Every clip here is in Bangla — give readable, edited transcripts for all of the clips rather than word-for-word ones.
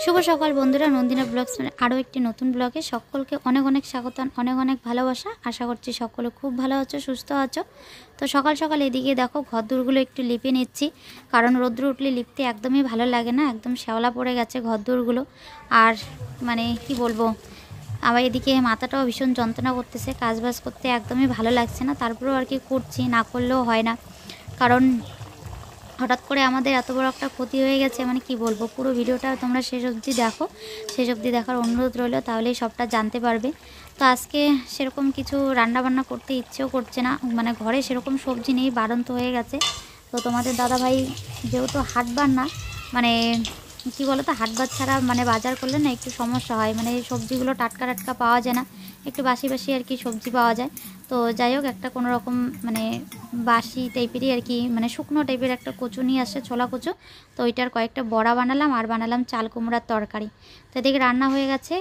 শুভ সকাল বন্ধুরা, নন্দিনা ব্লগস আরও একটি নতুন ব্লগে সকলকে অনেক অনেক স্বাগত, অনেক অনেক ভালোবাসা। আশা করছি সকলে খুব ভালো আছো, সুস্থ আছো। তো সকাল সকাল এদিকে দেখো ঘরদোরগুলো একটু লিপে নিচ্ছি, কারণ রোদ্র উঠলে লিপতে একদমই ভালো লাগে না, একদম শ্যাওলা পড়ে গেছে ঘরদোরগুলো। আর মানে কি বলবো, আবার এদিকে মাথাটাও ভীষণ যন্ত্রণা করতেছে, কাজবাজ করতে একদমই ভালো লাগছে না। তারপরেও আর কি করছি, না করলেও হয় না, কারণ হঠাৎ করে আমাদের এত বড় একটা ক্ষতি হয়ে গেছে। মানে কি বলবো, পুরো ভিডিওটা তোমরা শেষ অবধি দেখো, শেষ অবধি দেখার অনুরোধ রইল, তাহলেই সবটা জানতে পারবে। তো আজকে সেরকম কিছু রান্নাবান্না করতে ইচ্ছেও করছে না, মানে ঘরে সেরকম সবজি নেই, বাড়ন্ত হয়ে গেছে। তো তোমাদের দাদাভাই যেহেতু হাটবার না, মানে কি বলো তো, হাটবার ছাড়া মানে বাজার করলে না একটু সমস্যা হয়, মানে সবজিগুলো টাটকা টাটকা পাওয়া যায় না, একটু বাসি বাসি আর কি সবজি পাওয়া যায়। তো যাই হোক, একটা কোনো রকম মানে বাসি টাইপেরই আর কি, মানে শুকনো টাইপের একটা কচু নিয়ে আসে, ছোলা কচু। তো ওইটার কয়েকটা বড়া বানালাম, আর বানালাম চাল কুমড়ার তরকারি। তো এদিকে রান্না হয়ে গেছে,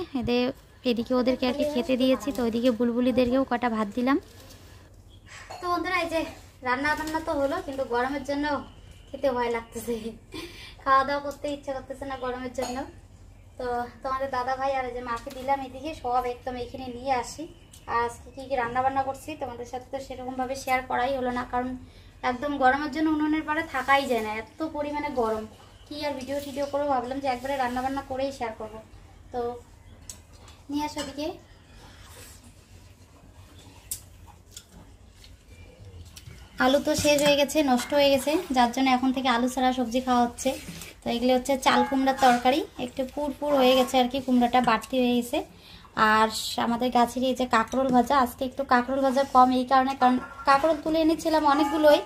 এদিকে ওদেরকে আর কি খেতে দিয়েছি। তো ওইদিকে বুলবুলিদেরকেও কটা ভাত দিলাম। তো বন্ধুরা, এই যে রান্না বান্না তো হলো, কিন্তু গরমের জন্য খেতে ভয় লাগতেছে, খাওয়া দাওয়া করতে ইচ্ছা করতেছে না গরমের জন্য। তো তোমাদের দাদা ভাই আর যে মাকে দিলাম এদিকে, সব একদম এখানে নিয়ে আসি। আর আজকে কী কী রান্নাবান্না করছি তোমাদের সাথে তো সেরকমভাবে শেয়ার করাই হলো না, কারণ একদম গরমের জন্য উনুনের পাড়ে থাকাই যায় না, এত পরিমাণে গরম। কি আর ভিডিও টিডিও করবো, ভাবলাম যে একবারে রান্নাবান্না করেই শেয়ার করব। তো নিয়ে আসো দিকে। আলু তো শেষ হয়ে গেছে, নষ্ট হয়ে গেছে, যার জন্য এখন থেকে আলু ছাড়া সবজি খাওয়া হচ্ছে। তো এগুলো হচ্ছে চাল কুমড়ার তরকারি, একটু পুরপুর হয়ে গেছে আর কি, কুমড়াটা বাড়তি হয়ে গেছে। আর আমাদের গাছের এই যে কাঁকরোল ভাজা, আজকে একটু কাঁকরোল ভাজা কম এই কারণে, কারণ কাঁকরোল তুলে এনেছিলাম অনেকগুলোই।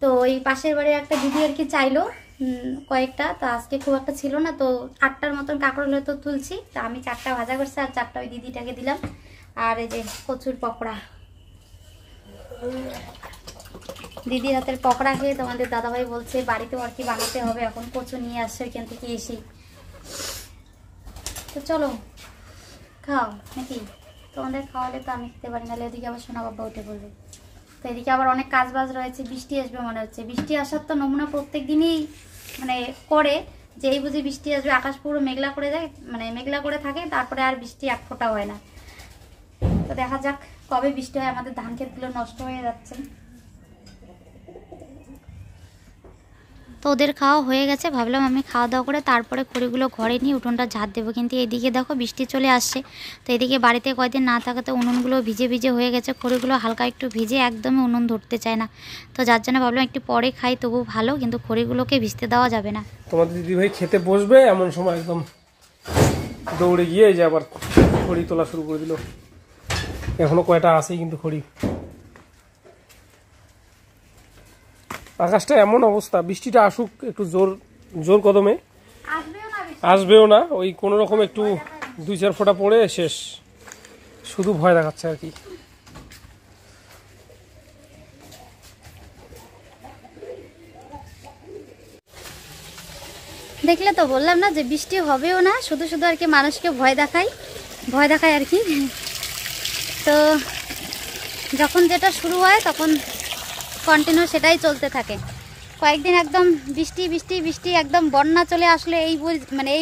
তো ওই পাশের বাড়ির একটা দিদি আর কি চাইলো কয়েকটা, তো আজকে খুব একটা ছিল না, তো 8টার মতন কাঁকরোল হয়তো তুলছি। তো আমি 4টা ভাজা করছি, আর 4টা ওই দিদিটাকে দিলাম। আর এই যে কচুর পকোড়া, দিদির হাতের পকোড়া খেয়ে তোমাদের দাদাভাই বলছে বাড়িতেও আর কি বানাতে হবে, এখন কচু নিয়ে আসছে ওইখান থেকে এসেই। তো চলো খাও নাকি, তোমাদের খাওয়ালে তো আমি খেতে পারি, নাহলে এদিকে আবার সোনা বাবা উঠে পড়বে। তো এদিকে আবার অনেক কাজ বাজ রয়েছে, বৃষ্টি আসবে মনে হচ্ছে। বৃষ্টি আসার তো নমুনা প্রত্যেক দিনই মানে করে, যে এই বুঝি বৃষ্টি আসবে, আকাশ পুরো মেঘলা করে যায়, মানে মেঘলা করে থাকে, তারপরে আর বৃষ্টি এক ফোঁটা হয় না। তো দেখা যাক কবে বৃষ্টি হয়, আমাদের ধান ক্ষেতগুলো নষ্ট হয়ে যাচ্ছে। তো ওদের খাওয়া হয়ে গেছে, ভাবলাম আমি খাওয়া দাওয়া করে তারপরে খড়িগুলো ঘরে নিয়ে উঠোনটা ঝাড় দেবো, কিন্তু এইদিকে দেখো বৃষ্টি চলে আসছে। তো এদিকে বাড়িতে কয়েকদিন না থাকাতে উনুনগুলো ভিজে ভিজে হয়ে গেছে, খড়িগুলো হালকা একটু ভিজে, একদমই উনুন ধরতে চায় না। তো যার জন্য ভাবলাম একটু পরে খাই তবু ভালো, কিন্তু খড়িগুলোকে ভিজতে দেওয়া যাবে না। তোমাদের দিদিভাই খেতে বসবে এমন সময় একদম দৌড়ে গিয়ে যে আবার খড়ি তোলা শুরু করে দিল। এখনো কয়টা আছেই কিন্তু খড়ি। আকাশটা এমন অবস্থা, বৃষ্টিটা আসুক একটু জোর জোর কদমে, আসবেও না, ওই কোনো রকম একটু 2-4 ফোঁটা পড়ে শেষ, শুধু ভয় দেখাচ্ছে আর কি। দেখলে তো বললাম না যে বৃষ্টি হবেও না, শুধু শুধু আর কি মানুষকে ভয় দেখায় আর কি। তো যখন যেটা শুরু হয় তখন কন্টিনিউ সেটাই চলতে থাকে। কয়েকদিন একদম বৃষ্টি বৃষ্টি বৃষ্টি, একদম বন্যা চলে আসলে এই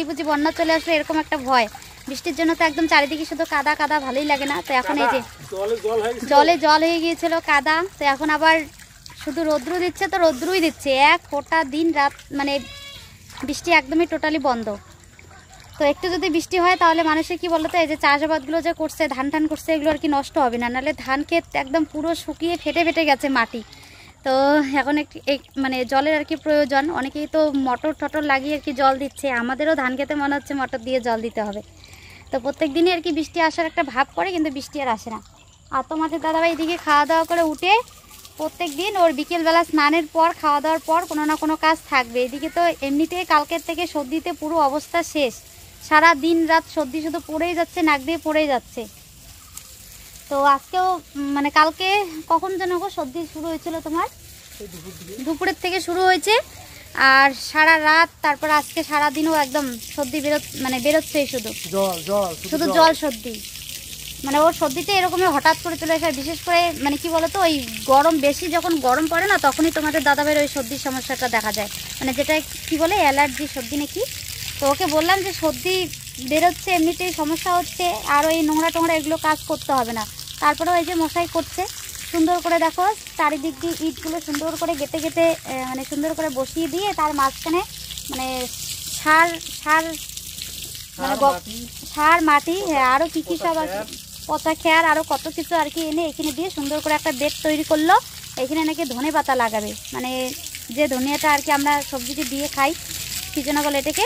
বুঝি বন্যা চলে আসলে এরকম একটা ভয়। বৃষ্টির জন্য তো একদম চারিদিকে শুধু কাদা কাদা, ভালোই লাগে না। তো এখন এই যে জলে জল হয়ে গিয়েছিল, কাদা। তো এখন আবার শুধু রৌদ্র দিচ্ছে, তো রৌদ্রই দিচ্ছে, এক ফোঁটা দিন রাত মানে বৃষ্টি একদমই টোটালি বন্ধ। তো একটু যদি বৃষ্টি হয় তাহলে মানুষের কি বলতো, এই যে চাষাবাদগুলো যে করছে, ধান টান করছে, এগুলো আর কি নষ্ট হবে না, নাহলে ধান ক্ষেত একদম পুরো শুকিয়ে ফেটে ফেটে গেছে মাটি। তো এখন মানে জলের আর কি প্রয়োজন, অনেকেই তো মোটর টটর লাগিয়ে আর কি জল দিচ্ছে, আমাদেরও ধান খেতে মনে হচ্ছে মোটর দিয়ে জল দিতে হবে। তো প্রত্যেক দিনই আর কি বৃষ্টি আসার একটা ভাব করে, কিন্তু বৃষ্টি আর আসে না। আর তোমাদের দাদাভাই এদিকে খাওয়া দাওয়া করে উঠে প্রত্যেক দিন ওর বিকেলবেলা স্নানের পর, খাওয়া দাওয়ার পর কোনো না কোনো কাজ থাকবে। এদিকে তো এমনিতেই কালকের থেকে সর্দিতে পুরো অবস্থা শেষ, সারা দিন রাত সর্দি শুধু পড়েই যাচ্ছে, নাক দিয়ে পড়েই যাচ্ছে। তো আজকেও মানে কালকে কখন যেন সর্দি শুরু হয়েছিল তোমার, দুপুরের থেকে শুরু হয়েছে, আর সারা রাত, তারপর আজকে সারা দিনও একদম সর্দি বেরোচ্ছে, শুধু জল সর্দি। মানে ওর সর্দিতে এরকমই হঠাৎ করে চলে আসে। বিশেষ করে মানে কি বলতো, ওই গরম বেশি যখন গরম পড়ে না, তখনই তোমাদের দাদাভাইয়ের ওই সর্দির সমস্যাটা দেখা যায়, মানে যেটা কি বলে অ্যালার্জি সর্দি নাকি। তো ওকে বললাম যে সর্দি বেরোচ্ছে, এমনিতেই সমস্যা হচ্ছে, আর ওই নোংরা টোংরা এগুলো কাজ করতে হবে না। তারপরেও এই যে মশাই করছে সুন্দর করে, দেখো চারিদিক দিয়ে ইটগুলো সুন্দর করে গেঁথে গেঁথে মানে সুন্দর করে বসিয়ে দিয়ে তার মাঝখানে মানে সার সার মানে সার মাটি, হ্যাঁ আরও কী কী সব আর পচা খেয়ার আরও কত কিছু আর কি এনে এখানে দিয়ে সুন্দর করে একটা বেড তৈরি করলো। এখানে নাকি ধনে পাতা লাগাবে, মানে যে ধনিয়াটা আর কি আমরা সবজিতে দিয়ে খাই, কী যেন বলে এটাকে,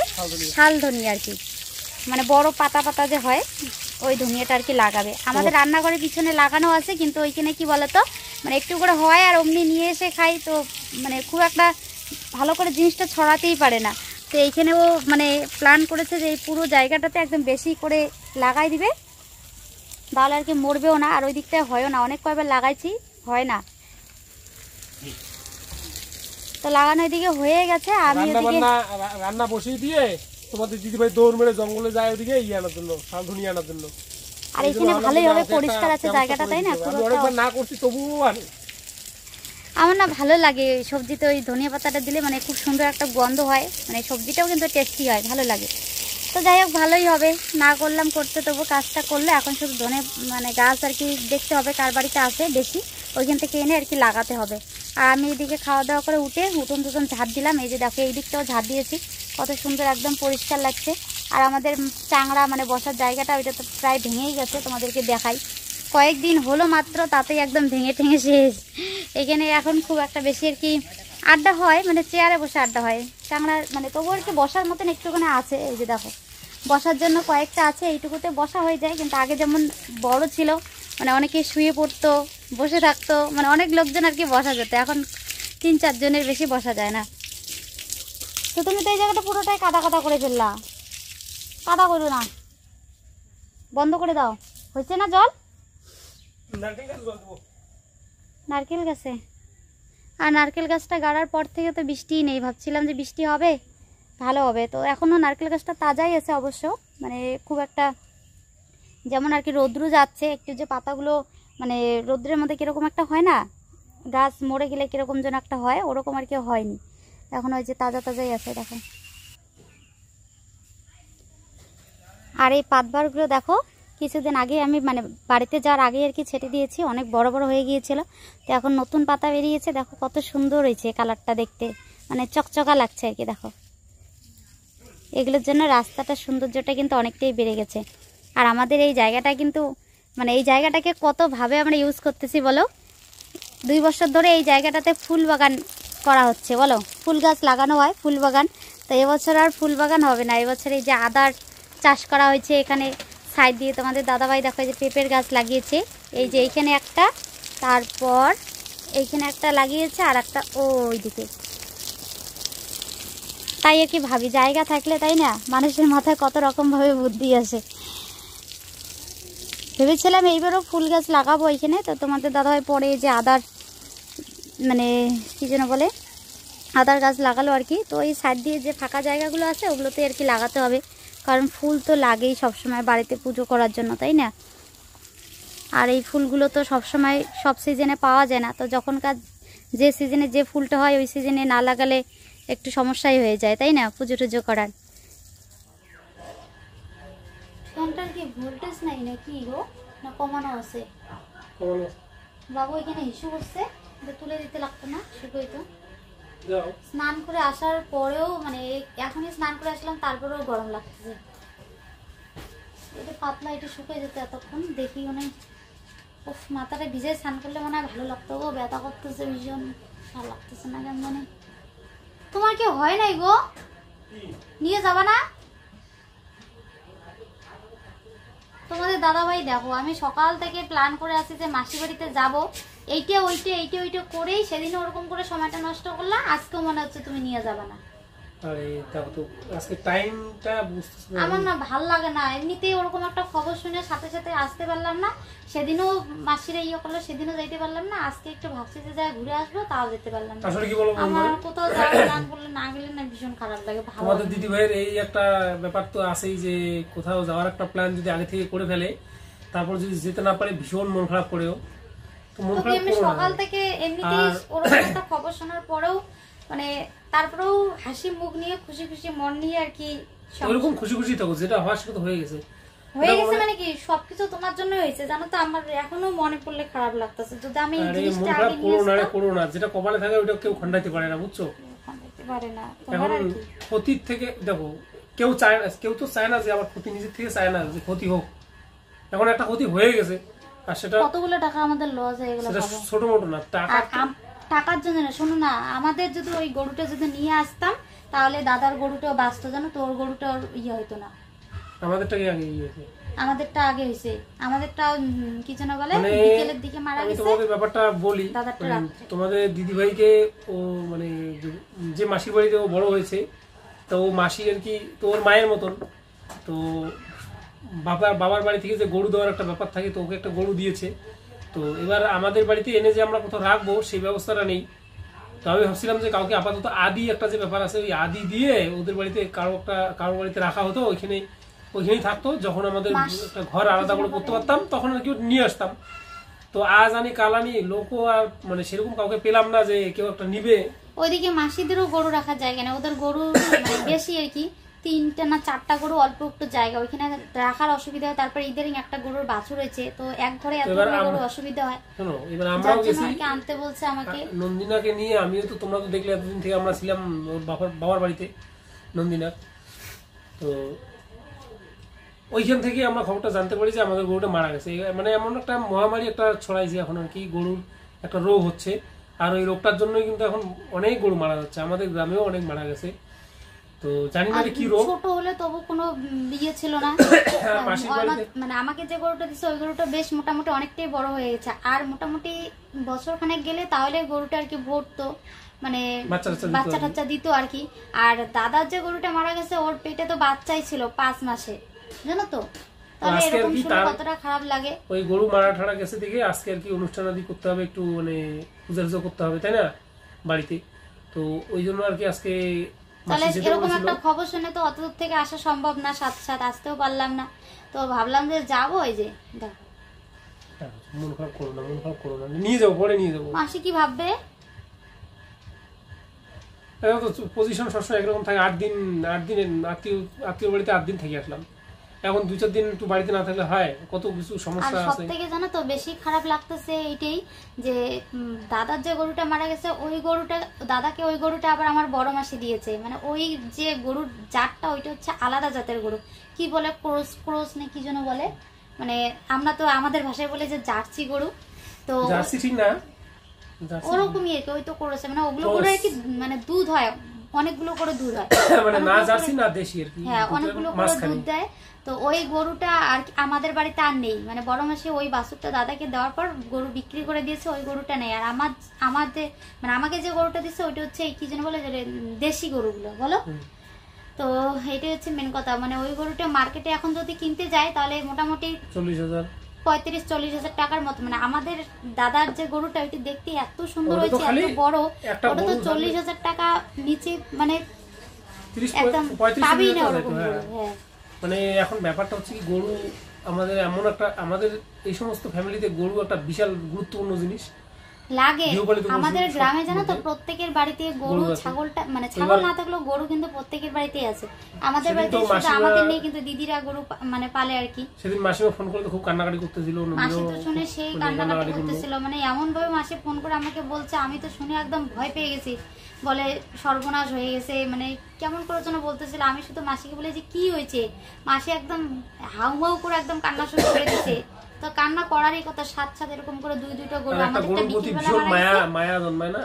শাল ধনিয়া আর কি, মানে বড় পাতা পাতা যে হয় ওই ধনিয়াটা আর কি লাগাবে। আমাদের রান্নাঘরের পিছনে লাগানো আছে, কিন্তু ওইখানে কি বলতো মানে একটু করে হয় আর অমনি নিয়ে এসে খাই, তো মানে খুব একটা ভালো করে জিনিসটা ছড়াতেই পারে না। তো এইখানেও মানে প্ল্যান করেছে যে এই পুরো জায়গাটাতে একদম বেশি করে লাগাই দিবে, তাহলে আর কি মরবেও না, আর ওই দিকটায় হয়ও না। অনেক কয়েকবার লাগাইছি, হয় না। তো লাগানো এদিকে হয়ে গেছে, আমি রান্না বসিয়ে দিয়ে তোমাদের দিদিভাই দৌড় মেরে জঙ্গলে যায় ওদিকে আনার জন্য, শাল ধনিয়া আনার জন্য। আর এখানে ভালোই হবে, পরিষ্কার আছে জায়গাটা, তাই না? অনেকবার না করছি তবুও আনে। আমার না ভালো লাগে সবজিতে ওই ধনিয়া পাতাটা দিলে, মানে খুব সুন্দর একটা গন্ধ হয়, মানে সবজিটাও কিন্তু টেস্টি হয়, ভালো লাগে। তো যাই হোক ভালোই হবে, না করলাম করতে, তবু কাজটা করলে এখন শুধু ধনে মানে গাছ আর কি দেখতে হবে কার বাড়িতে আছে বেশি, ওইখান থেকে এনে আর কি লাগাতে হবে। আর আমি এদিকে খাওয়া দাওয়া করে উঠে উঠোন টুটন ঝাড় দিলাম, এই যে দেখো এই দিকটাও ঝাড় দিয়েছি, কত সুন্দর একদম পরিষ্কার লাগছে। আর আমাদের চাংড়া মানে বসার জায়গাটা ওইটা তো প্রায় ভেঙেই গেছে, তোমাদেরকে দেখাই, কয়েকদিন হলো মাত্র, তাতেই একদম ভেঙে ঠেঙে শেষ। এখানে এখন খুব একটা বেশি আর কি আড্ডা হয়, মানে চেয়ারে বসে আড্ডা হয় চাংড়া, মানে তবু আর কি বসার মতন একটুখানি আছে, এই যে দেখো বসার জন্য কয়েকটা আছে, এইটুকুতে বসা হয়ে যায়। কিন্তু আগে যেমন বড় ছিল, মানে অনেকে শুয়ে পড়তো, বসে থাকতো, মানে অনেক লোকজন আর কি বসা যেত, এখন 3-4 জনের বেশি বসা যায় না। তো তুমি তো এই জায়গাটা পুরোটাই কাদা কাদা করে ফেললা, কাদা করো না, বন্ধ করে দাও। হয়েছে না জল? নারকেল গাছে, আর নারকেল গাছটা গাড়ার পর থেকে তো বৃষ্টিই নেই, ভাবছিলাম যে বৃষ্টি হবে ভালো হবে। তো এখনও নারকেল গাছটা তাজাই আছে অবশ্য, মানে খুব একটা যেমন আর কি রৌদ্র যাচ্ছে একটু, যে পাতাগুলো মানে রৌদ্রের মধ্যে কীরকম একটা হয় না, গাছ মরে গেলে কীরকম যেন একটা হয়, ওরকম আর কি হয়নি, এখন ওই যে তাজা তাজাই আছে দেখো। আর এই পাতবারগুলো দেখো কিছুদিন আগে আমি মানে বাড়িতে যাওয়ার আগে আর কি ছেটে দিয়েছি, অনেক বড় বড় হয়ে গিয়েছিল, তো এখন নতুন পাতা বেরিয়েছে, দেখো কত সুন্দর হয়েছে কালারটা দেখতে, মানে চকচকা লাগছে আর কি। দেখো এগুলোর জন্য রাস্তাটার সৌন্দর্যটা কিন্তু অনেকটাই বেড়ে গেছে। আর আমাদের এই জায়গাটা কিন্তু মানে এই জায়গাটাকে কতভাবে আমরা ইউজ করতেছি বলো, 2 বছর ধরে এই জায়গাটাতে ফুল বাগান করা হচ্ছে, বলো ফুল গাছ লাগানো হয়, ফুল বাগান। তো এবছর আর ফুল বাগান হবে না, এবছর এই যে আদার চাষ করা হয়েছে এখানে সাইড দিয়ে, তোমাদের দাদাভাই দেখো এই যে পেঁপের গাছ লাগিয়েছে, এই যে এইখানে একটা, তারপর এইখানে একটা লাগিয়েছে, আর একটা ওই দিকে। তাই আর কি ভাবি জায়গা থাকলে, তাই না, মানুষের মাথায় কত রকমভাবে বুদ্ধি আসে। ভেবেছিলাম এইবারও ফুল গাছ লাগাবো এইখানে, তো তোমাদের দাদাভাই পরে যে আদার মানে কী যেন বলে আদার গাছ লাগালো আর কি। তো এই সাইড দিয়ে যে ফাঁকা জায়গাগুলো আছে ওগুলোতে আর কি লাগাতে হবে, কারণ ফুল তো লাগেই সবসময় বাড়িতে পুজো করার জন্য, তাই না? আর এই ফুলগুলো তো সবসময় সব সিজনে পাওয়া যায় না, তো যখনকার যে সিজনে যে ফুলটা হয় ওই সিজনে না লাগালে একটু সমস্যাই হয়ে যায়, তাই না, পুজো টুজো করার। ফ্যানটার কি ভোল্টেজ নাই নাকি গো, না কমানো আছে? বাবু এখানে ইস্যু করছে, তুলে দিতে লাগতো না, শুকোই তো। স্নান করে আসার পরেও মানে এখনই স্নান করে আসলাম, তারপরেও গরম লাগতেছে। এটা পাতলা, এটা শুকিয়ে যেত এতক্ষণ, দেখিও নাই। উফ, মাথাটা ভিজে স্নান করলে মনে হয় ভালো লাগতো গো, ব্যথা করতেছে ভীষণ, ভালো লাগতেছে না কেন জানি। তোমার কি হয় নাই গো, নিয়ে যাবা না? তোমাদের দাদাভাই দেখো আমি সকাল থেকে প্ল্যান করে আসি যে মাসি বাড়িতে যাবো, এইটা ওইটা করেই সেদিন ওরকম করে সময়টা নষ্ট করলাম, আজকেও মনে হচ্ছে তুমি নিয়ে যাবে না। আরে তাও তো আজকে টাইমটা বুঝতেছ না, আমার না ভাল লাগে না, এমনিতেই ওরকম একটা খবর শুনে সাথে সাথে আসতে পারলাম না, সেদিনও মাসিরা ইয়ে করলো, সেদিনও যাইতে পারলাম না, আজকে একটু ভাবছি যে যাই ঘুরে আসবো, তাও যেতে পারলাম না। আসলে কি বলবো, আমার কোথাও যাওয়ার প্ল্যান করলে না গেলে না ভীষণ খারাপ লাগে। আমাদের দিদি ভাইয়ের এই একটা ব্যাপার তো আছেই, যে কোথাও যাওয়ার একটা প্ল্যান যদি আগে থেকে করে ফেলে, তারপর যদি যেতে না পারে ভীষণ মন খারাপ করেও। তো মন খারাপ করো না, সকাল থেকে এমনিতেই ওরকম একটা খবর শোনার পরেও মানে তারপরেও হাসি মুখ নিয়ে খুশি খুশি মন নিয়ে আর কি ওরকম খুশি খুশি থাকো, যেটা হওয়ার সেটা তো হয়ে গেছে। হয়ে গেছে মানে কি সবকিছু তোমার জন্য হয়েছে, জানো তো। আমার এখনো মনে পড়লে খারাপ লাগতেছে, যদি আমি এই জিনিসটা আগে নিয়ে আসতাম। করো না, যেটা কপালে থাকে ওটা কেউ খণ্ডাইতে পারে না, বুঝছো? খণ্ডাইতে পারে না তোমার এখন আর কি। ক্ষতির থেকে দেখো, কেউ চায় না, কেউ তো চায় না যে আমার ক্ষতি, নিজের থেকে চায় না যে ক্ষতি হোক। এখন একটা ক্ষতি হয়ে গেছে, আর সেটা কতগুলো টাকা আমাদের লস হয়ে গেল, সেটা ছোট মোটো না, টাকা টাকার জন্য না। শোনো না, আমাদের যদি ওই গরুটা যদি নিয়ে আসতাম তাহলে দাদার গরুটাও বাঁচতো, জানো তো। ওর গরুটাও ইয়ে হইতো না। আমাদেরটাকে আগে ইয়ে হয়েছে, আমাদেরটা আগে হয়েছে, আমাদেরটা কি যেন বলে বিকেলের দিকে মারা আমি গেছে। তোমাদের ব্যাপারটা বলি, দাদারটা রাত্রে। তোমাদের দিদিভাইকে ও মানে যে মাসির বাড়িতে ও বড় হয়েছে, তো ও মাসি আর কি, তো ওর মায়ের মতন। তো বাবার বাড়ি থেকে যে গরু দেওয়ার একটা ব্যাপার থাকে, তো ওকে একটা গরু দিয়েছে। তো এবার আমাদের বাড়িতে এনে যে আমরা কোথাও রাখবো সেই ব্যবস্থাটা নেই। তো আমি ভাবছিলাম যে কাউকে আপাতত আদি একটা যে ব্যাপার আছে, ওই আদি দিয়ে ওদের বাড়িতে কারো বাড়িতে রাখা হতো, ওইখানেই থাকতো। যখন আমাদের একটা ঘর আলাদা করে করতে পারতাম তখন আর কি নিয়ে আসতাম। তো আজ আনি কাল আনি, লোকও আর মানে সেরকম কাউকে পেলাম না যে কেউ একটা নিবে। ওইদিকে মাসিদেরও গরু রাখার জায়গা না, ওদের গরু মানে বেশি আর কি, 3টা না 4টা গরু, অল্প একটু জায়গা, ওইখানে রাখার অসুবিধা হয়। তারপর ইদারিং একটা গরুর বাছুর হয়েছে, তো এক ঘরে এতগুলো গরু অসুবিধা হয়। শোনো, এবার আমরাও গেছি আনতে বলছে আমাকে নন্দিনাকে নিয়ে। আমিও তো, তোমরা তো দেখলে এতদিন থেকে আমরা ছিলাম ওর বাবার বাড়িতে নন্দিনার। তো ওইখান থেকে আমরা খবরটা জানতে পারি যে আমাদের গরুটা মারা গেছে। মানে এমন একটা মহামারী একটা ছড়াইছে এখন আর কি, গরুর একটা রোগ হচ্ছে। আর ওই রোগটার জন্যই কিন্তু এখন অনেক গরু মারা যাচ্ছে, আমাদের গ্রামেও অনেক মারা গেছে। তো জানি না কি রোগ। ছোট হলে তবু কোনো বিয়ে ছিল না। মানে আমাকে যে গরুটা দিচ্ছে ওই গরুটা বেশ মোটামুটি অনেকটাই বড় হয়ে গেছে, আর মোটামুটি বছর খানেক গেলে তাহলে গরুটা আর কি ভরতো, মানে বাচ্চা টাচ্চা দিত আর কি। আর দাদার যে গরুটা মারা গেছে ওর পেটে তো বাচ্চাই ছিল 5 মাসে, জানো তো। তাহলে এরকম শুনে কতটা খারাপ লাগে। ওই গরু মারা ঠাড়া গেছে থেকে আজকে আর কি অনুষ্ঠান আদি করতে হবে, একটু মানে পূজা টুজা করতে হবে, তাই না, বাড়িতে। তো ওই জন্য আর কি আজকে। তাহলে এরকম একটা খবর শুনে তো অত দূর থেকে আসা সম্ভব না, সাথে আসতেও পারলাম না। তো ভাবলাম যে যাবো, এই যে মন খারাপ করো না, মন খারাপ করো না, নিয়ে যাবো, পরে নিয়ে যাবো। মাসি কি ভাববে? পজিশন সবসময় একরকম থাকে। 8 দিন আত্মীয় বাড়িতে 8 দিন থেকে আসলাম, এখন 2-4 দিন একটু বাড়িতে না থাকলে হয়, কত কিছু সমস্যা আছে। আর সবথেকে জানো তো বেশি খারাপ লাগতেছে এইটাই যে দাদার যে গরুটা মারা গেছে ওই গরুটা, দাদাকে ওই গরুটা আবার আমার বড় মাসি দিয়েছে। মানে ওই যে গরুর জাতটা ওইটা হচ্ছে আলাদা জাতের গরু, কি বলে ক্রস না কি যেন বলে, মানে আমরা তো আমাদের ভাষায় বলে যে জার্সি গরু। তো জার্সি ঠিক না, ওরকমই আর কি, ওই তো করেছে। মানে ওগুলো গরু আর কি মানে দুধ হয়, অনেকগুলো করে দুধ হয়, মানে না জার্সি না দেশি আর কি। হ্যাঁ, অনেকগুলো করে দুধ দেয়। তো ওই গরুটা আর আমাদের বাড়িতে আর নেই, মানে বড় মাসি ওই বাছুরটা দাদাকে দেওয়ার পর গরু বিক্রি করে দিয়েছে, ওই গরুটা নেই। আর আমাদের মানে আমাকে যে গরুটা দিচ্ছে ওইটা হচ্ছে কি যেন বলে, দেশি গরুগুলো বলো। তো এটাই হচ্ছে মেন কথা। মানে ওই গরুটা মার্কেটে এখন যদি কিনতে যায় তাহলে মোটামুটি 35-40 হাজার টাকার মতো। মানে আমাদের দাদার যে গরুটা ওইটা দেখতে এত সুন্দর হয়েছে, এত বড়, ওটা তো 40 হাজার টাকা নিচে মানে একদম পাবেই না ওরকম গরু। হ্যাঁ, মানে এখন ব্যাপারটা হচ্ছে কি, গরু আমাদের এমন একটা, আমাদের এই সমস্ত ফ্যামিলিতে গরু একটা বিশাল গুরুত্বপূর্ণ জিনিস লাগে। আমাদের গ্রামে জানো তো প্রত্যেকের বাড়িতে গরু, ছাগলটা মানে ছাগল না থাকলেও গরু কিন্তু প্রত্যেকের বাড়িতেই আছে। আমাদের বাড়িতে শুধু আমাদের নেই, কিন্তু দিদিরা গরু মানে পালে আর কি। সেদিন মাসিমা ফোন করে খুব কান্নাকাটি করতেছিল, মাসি তো শুনে সেই কান্নাকাটি করতেছিল, মানে এমন ভাবে মাসি ফোন করে আমাকে বলছে, আমি তো শুনে একদম ভয় পেয়ে গেছি। বলে সর্বনাশ হয়ে গেছে, মানে কেমন করে যেন বলতেছিল। আমি শুধু মাসিকে বলে যে কি হয়েছে, মাসি একদম হাউ করে একদম কান্না শুরু করে দিছে। তো কান্না করারই কথা, সাথে এরকম করে দুইটা গরু আমাদেরটা বিকেলবেলা মারা গেছে,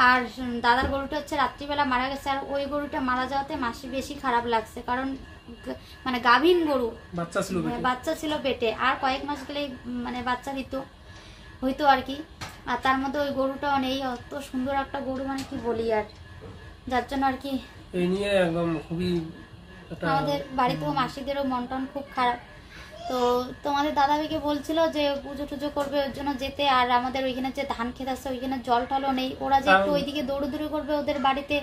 আর দাদার গরুটা হচ্ছে রাত্রিবেলা মারা গেছে। আর ওই গরুটা মারা যাওয়াতে মাসি বেশি খারাপ লাগছে, কারণ মানে গাভীন গরু, বাচ্চা ছিল পেটে, আর কয়েক মাস গেলেই মানে বাচ্চা হইতো আর কি। আর তার মধ্যে ওই গরুটাও নেই, অত সুন্দর একটা গরু, মানে কি বলি। আর যার জন্য আর কি এই নিয়ে একদম খুবই আমাদের বাড়িতেও মাসিদেরও মন টন খুব খারাপ। তো তোমাদের দাদা ভাইকে বলছিল যে পুজো টুজো করবে ওর জন্য যেতে, আর আমাদের ওইখানে যে ধান ক্ষেত আছে ওইখানে জল টলও নেই, ওরা যে একটু ওইদিকে দৌড়দৌড়ি করবে, ওদের বাড়িতে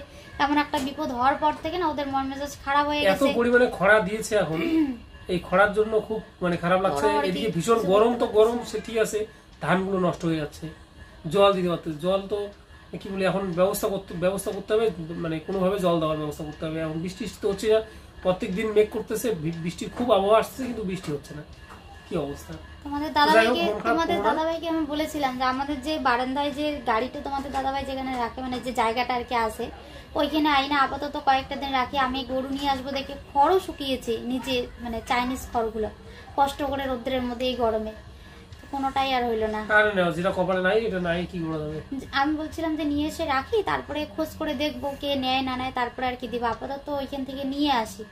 এমন একটা বিপদ হওয়ার পর থেকে না ওদের মন মেজাজ খারাপ হয়ে গেছে। এত পরিমাণে খরা দিয়েছে এখন, এই খরার জন্য খুব মানে খারাপ লাগছে। এদিকে ভীষণ গরম, তো গরম সে ঠিক আছে, ধানগুলো নষ্ট হয়ে যাচ্ছে, জল দিতে পারতে, জল তো কি বলি এখন ব্যবস্থা করতে হবে, মানে কোনোভাবে জল দেওয়ার ব্যবস্থা করতে হবে। এখন বৃষ্টি তো হচ্ছে না, প্রত্যেক দিন মেঘ করতেছে, বৃষ্টির খুব আবহাওয়া আসছে কিন্তু বৃষ্টি হচ্ছে না, কি অবস্থা। তোমাদের যাই হোক, দাদাভাইকে আমি বলেছিলাম যে আমাদের যে বারান্দায় যে গাড়িটা তোমাদের দাদাভাই যেখানে রাখে, মানে যে জায়গাটা আর কি আছে, ওইখানে আইনা আপাতত কয়েকটা দিন রাখি। আমি গরু নিয়ে আসবো দেখে খড়ও শুকিয়েছে নিচে, মানে চাইনিজ খড়গুলো কষ্ট করে রোদ্রের মধ্যে এই গরমে, কোনোটাই আর হইলো না। আরে না, যেটা কপালে নাই এটা নাই, কি করা যাবে। আমি বলছিলাম যে নিয়ে এসে রাখি, তারপরে খোঁজ করে দেখবো কে নেয় না নেয়, তারপরে আর কি দিব। আপাতত ওইখান থেকে নিয়ে আসি,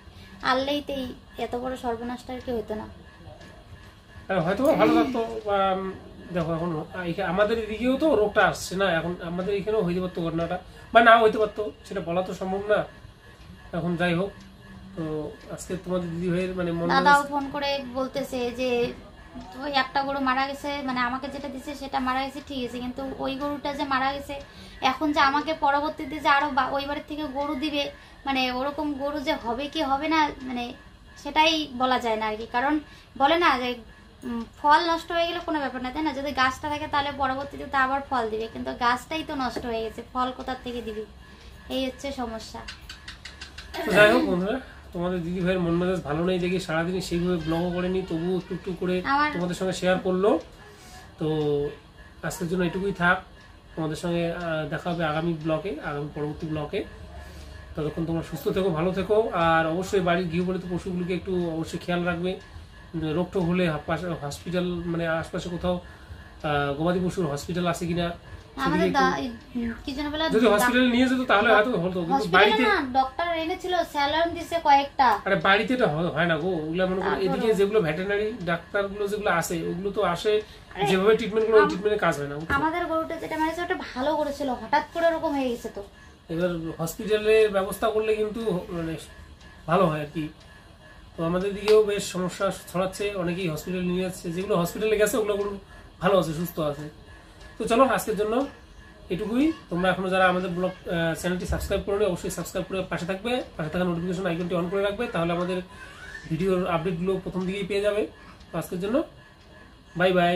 আনলেই তো এত বড় সর্বনাশটা আর কি হতো না। হয়তো ভালো থাকতো। দেখো এখন আমাদের এদিকেও তো রোগটা আসছে না, এখন আমাদের এখানেও হইতে পারতো ঘটনাটা, বা না হইতে পারতো, সেটা বলা তো সম্ভব না। এখন যাই হোক, তো আজকে তোমাদের দিদি ভাইয়ের মানে দাদাও ফোন করে বলতেছে যে ওই একটা গরু মারা গেছে, মানে আমাকে যেটা দিছে সেটা মারা গেছে ঠিক আছে, কিন্তু ওই গরুটা যে মারা গেছে এখন যে আমাকে পরবর্তীতে যে আরো ওই বাড়ির থেকে গরু দিবে, মানে ওরকম গরু যে হবে কি হবে না, মানে সেটাই বলা যায় না আর কি। কারণ বলে না যে ফল নষ্ট হয়ে গেলে কোনো ব্যাপার না, তাই না? যদি গাছটা থাকে তাহলে পরবর্তীতে তা আবার ফল দিবে, কিন্তু গাছটাই তো নষ্ট হয়ে গেছে, ফল কোথার থেকে দিবি, এই হচ্ছে সমস্যা। যাই হোক বন্ধুরা, তোমাদের দিদি ভাইয়ের মন মেজাজ ভালো নেই দেখি সারাদিন সেইভাবে ব্লগও করেনি, তবুও একটু একটু করে তোমাদের সঙ্গে শেয়ার করলো। তো আজকের জন্য এটুকুই থাক, তোমাদের সঙ্গে দেখা হবে আগামী পরবর্তী ব্লকে। ততক্ষণ তোমরা সুস্থ থেকো, ভালো থেকো, আর অবশ্যই বাড়ির গৃহপালিত পশুগুলিকে একটু অবশ্যই খেয়াল রাখবে। রোগ টোগ হলে হসপিটাল, মানে আশপাশে কোথাও গবাদি পশুর হসপিটাল আছে কিনা, যদি হসপিটালে নিয়ে যেত তাহলে হয়তো হতো, কিন্তু বাড়িতে ডক্টর এনেছিল, স্যালাইন দিছে কয়েকটা। আরে বাড়িতে এটা হয় না গো, ওগুলা মনে করো এদিকে যেগুলো ভেটেরিনারি ডাক্তার গুলো যেগুলো আসে, ওগুলো তো আসে যেভাবে ট্রিটমেন্ট গুলো, ওই ট্রিটমেন্টের কাজ হয় না। আমাদের গরুটা যেটা মারিছে ওটা ভালো করেছিল, হঠাৎ করে এরকম হয়ে গেছে। তো এবার হসপিটালের ব্যবস্থা করলে কিন্তু মানে ভালো হয় আর কি। তো আমাদের দিকেও বেশ সমস্যা ছড়াচ্ছে, অনেকেই হসপিটালে নিয়ে যাচ্ছে, যেগুলো হসপিটালে গেছে ওগুলো ভালো আছে, সুস্থ আছে। তো চলো আজকের জন্য এটুকুই। তোমরা এখনো যারা আমাদের ব্লগ চ্যানেলটি সাবস্ক্রাইব করো, অবশ্যই সাবস্ক্রাইব করে পাশে থাকবে, পাশে থাকা নোটিফিকেশন আইকনটি অন করে রাখবে, তাহলে আমাদের ভিডিওর আপডেটগুলো প্রথম দিকেই পেয়ে যাবে। তো আজকের জন্য বাই বাই।